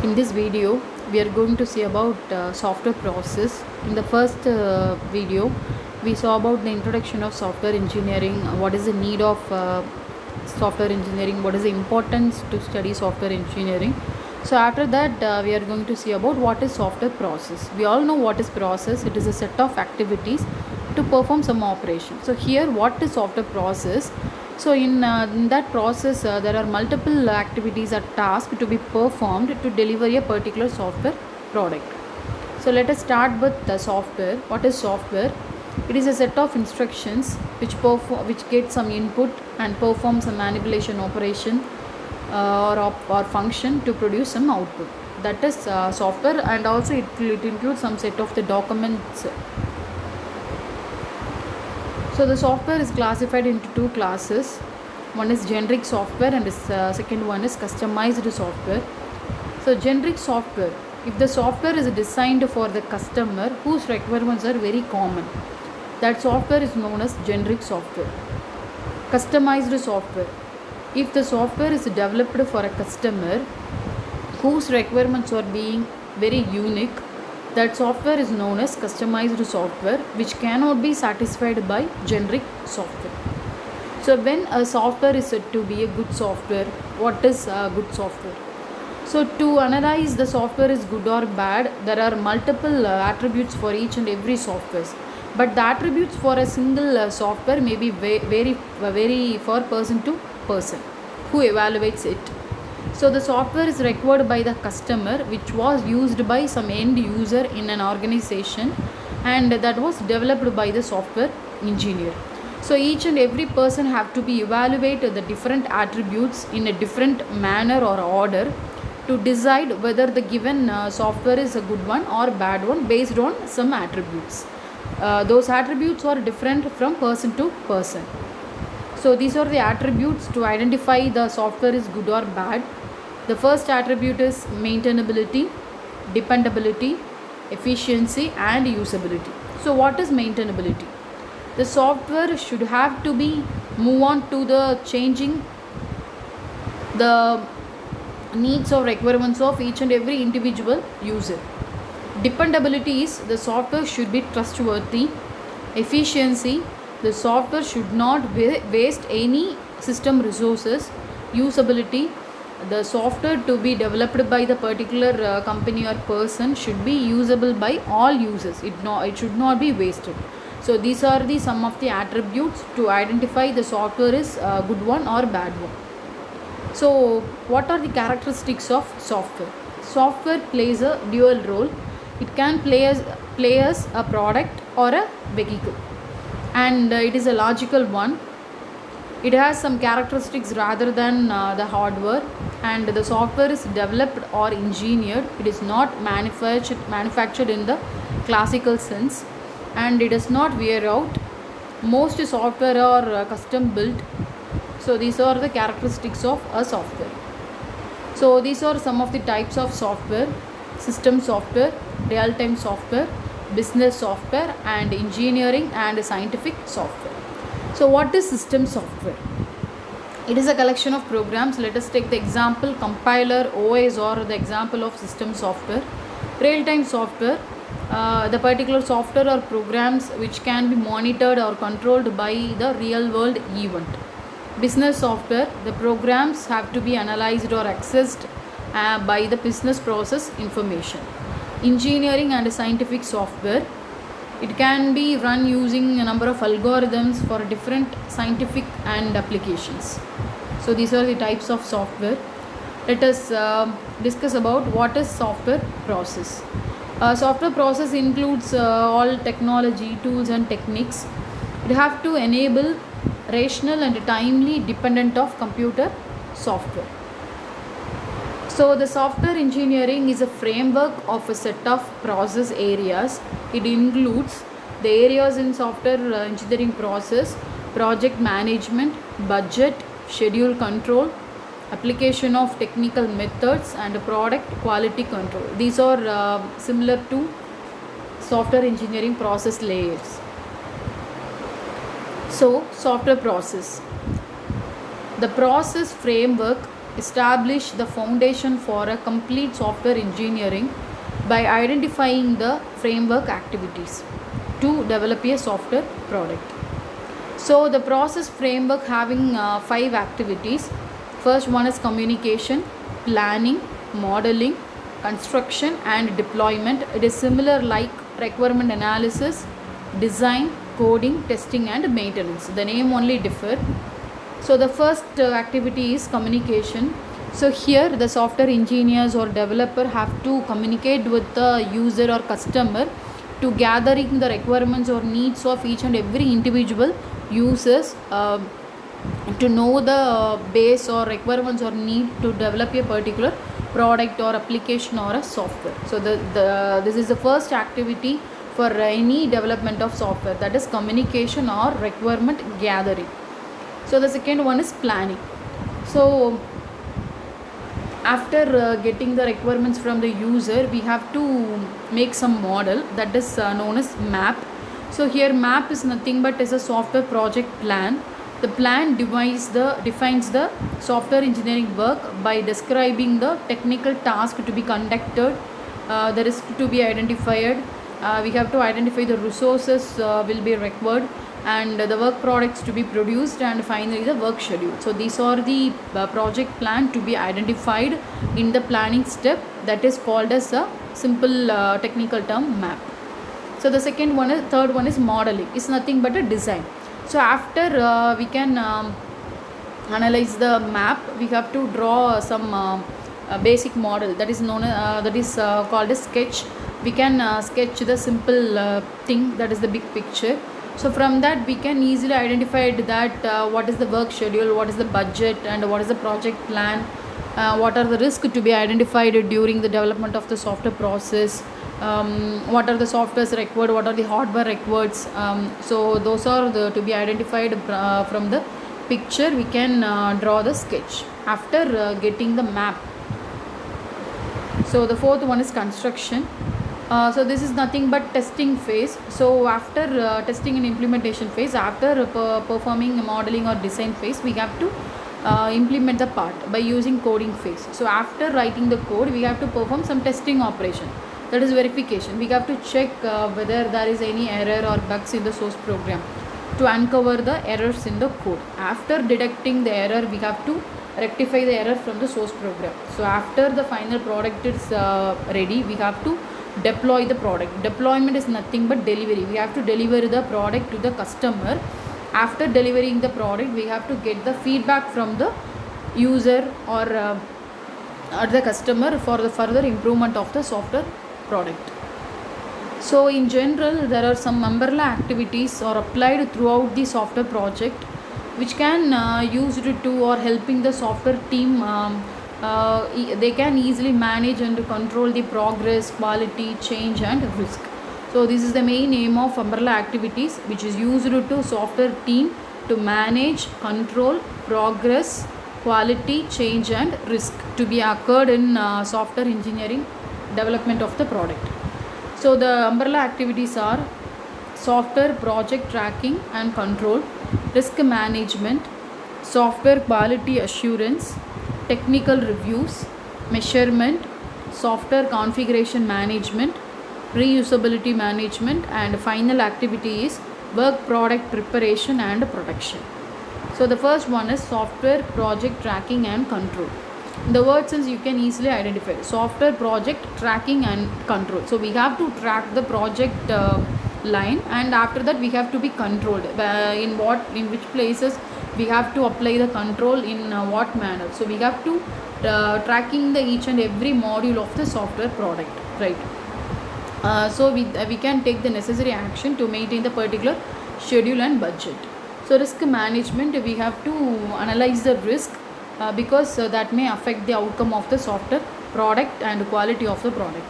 In this video, we are going to see about software process. In the first video, we saw about the introduction of software engineering, what is the need of software engineering, what is the importance to study software engineering. So after that, we are going to see about what is software process. We all know what is process. It is a set of activities to perform some operation. So here, what is software process? So in that process, there are multiple activities or tasks to be performed to deliver a particular software product. So let us start with the software. What is software? It is a set of instructions which get some input and perform some manipulation operation or function to produce some output. That is software, and also it includes some set of the documents. So the software is classified into two classes. One is generic software and the second one is customized software. So generic software, if the software is designed for the customer whose requirements are very common, that software is known as generic software. Customized software, if the software is developed for a customer whose requirements are being very unique, that software is known as customized software, which cannot be satisfied by generic software. So when a software is said to be a good software, what is a good software? So to analyze the software is good or bad, there are multiple attributes for each and every software. But the attributes for a single software may be vary for person to person who evaluates it. So the software is required by the customer, which was used by some end user in an organization, and that was developed by the software engineer. So each and every person have to be evaluated the different attributes in a different manner or order to decide whether the given software is a good one or bad one based on some attributes. Those attributes are different from person to person. So these are the attributes to identify the software is good or bad. The first attribute is maintainability, dependability, efficiency and usability. So what is maintainability? The software should have to be move on to the changing the needs or requirements of each and every individual user. Dependability is the software should be trustworthy. Efficiency, the software should not waste any system resources. Usability, the software to be developed by the particular company or person should be usable by all users. It should not be wasted. So these are the some of the attributes to identify the software is a good one or bad one. So what are the characteristics of software? Software plays a dual role. It can play as a product or a vehicle, and it is a logical one. It has some characteristics rather than the hardware, and the software is developed or engineered. It is not manufactured in the classical sense, and it does not wear out. Most software are custom built. So these are the characteristics of a software. So these are some of the types of software: system software, real-time software, business software, and engineering and scientific software. So what is system software? It is a collection of programs. Let us take the example compiler, OS, or the example of system software. Real-time software, the particular software or programs which can be monitored or controlled by the real-world event. Business software, the programs have to be analyzed or accessed by the business process information. Engineering and scientific software, it can be run using a number of algorithms for different scientific and applications. So these are the types of software. Let us discuss about what is software process. Software process includes all technology, tools and techniques. It have to enable rational and timely dependent of computer software. So the software engineering is a framework of a set of process areas. It includes the areas in software engineering process: project management, budget, schedule control, application of technical methods, and product quality control. These are similar to software engineering process layers. So software process, the process framework establish the foundation for a complete software engineering by identifying the framework activities to develop a software product. So the process framework having 5 activities. First one is communication, planning, modeling, construction and deployment. It is similar like requirement analysis, design, coding, testing and maintenance. The name only differ. So the first activity is communication. So here the software engineers or developer have to communicate with the user or customer to gathering the requirements or needs of each and every individual users, to know the base or requirements or need to develop a particular product or application or a software. So this is the first activity for any development of software, that is communication or requirement gathering. So the second one is planning. So after getting the requirements from the user, we have to make some model, that is known as map. So here map is nothing but is a software project plan. The plan defines the software engineering work by describing the technical task to be conducted, the risk to be identified. We have to identify the resources will be required, and the work products to be produced, and finally the work schedule. So these are the project plan to be identified in the planning step, that is called as a simple technical term map. So the third one is modeling. It's nothing but a design. So after we can analyze the map, we have to draw some basic model, that is called a sketch. We can sketch the simple thing, that is the big picture. So from that we can easily identify that what is the work schedule, what is the budget, and what is the project plan, what are the risks to be identified during the development of the software process, what are the softwares required, what are the hardware required. So those are to be identified from the picture. We can draw the sketch after getting the map. So the fourth one is construction. So this is nothing but testing phase. So after testing and implementation phase, after performing a modeling or design phase, we have to implement the part by using coding phase. So after writing the code, we have to perform some testing operation, that is verification. We have to check whether there is any error or bugs in the source program to uncover the errors in the code. After detecting the error, we have to rectify the error from the source program. So after the final product is ready, we have to deploy the product. Deployment is nothing but delivery. We have to deliver the product to the customer. After delivering the product, we have to get the feedback from the user or the customer for the further improvement of the software product. So in general, there are some umbrella activities are applied throughout the software project, which can used to or helping the software team. They can easily manage and control the progress, quality, change and risk. So this is the main aim of umbrella activities, which is used to software team to manage, control, progress, quality, change and risk to be occurred in software engineering development of the product. So the umbrella activities are software project tracking and control, risk management, software quality assurance, technical reviews, measurement, software configuration management, reusability management, and final activity is work product preparation and production. So the first one is software project tracking and control. In the word sense, you can easily identify software project tracking and control. So we have to track the project line, and after that we have to be controlled in which places we have to apply the control in what manner. So we have to tracking the each and every module of the software product, right? So we can take the necessary action to maintain the particular schedule and budget. So risk management, we have to analyze the risk because that may affect the outcome of the software product and quality of the product.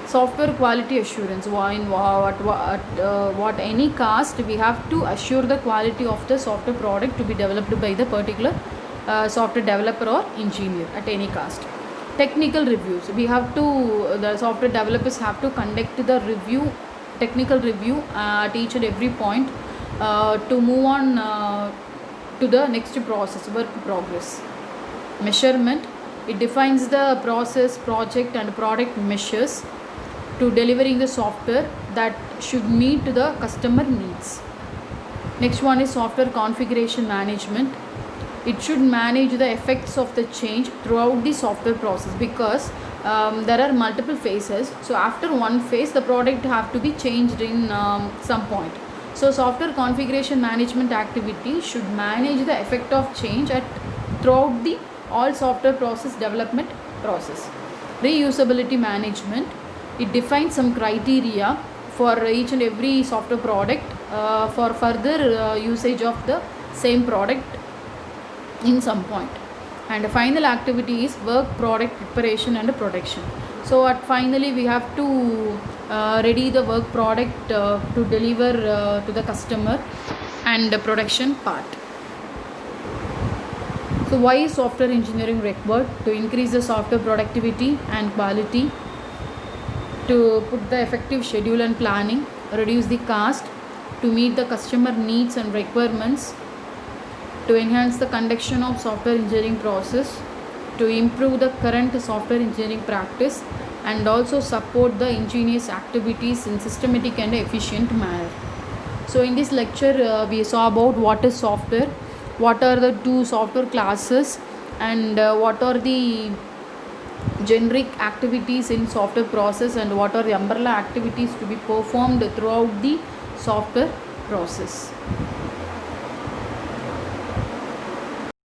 Software quality assurance, what any cost we have to assure the quality of the software product to be developed by the particular software developer or engineer at any cost. Technical reviews, the software developers have to conduct the technical review at each and every point to move on to the next process, work progress. Measurement, it defines the process, project and product measures to delivering the software that should meet the customer needs. Next one is software configuration management. It should manage the effects of the change throughout the software process, because there are multiple phases. So after one phase, the product have to be changed in some point. So software configuration management activity should manage the effect of change at throughout the all software process development process. Reusability management, it defines some criteria for each and every software product for further usage of the same product in some point. And the final activity is work product preparation and production. So at finally we have to ready the work product to deliver to the customer, and the production part. So why is software engineering required? To increase the software productivity and quality, to put the effective schedule and planning, reduce the cost, to meet the customer needs and requirements, to enhance the conduction of software engineering process, to improve the current software engineering practice, and also support the ingenious activities in systematic and efficient manner. So in this lecture we saw about what is software, what are the two software classes, and what are the generic activities in software process, and what are the umbrella activities to be performed throughout the software process.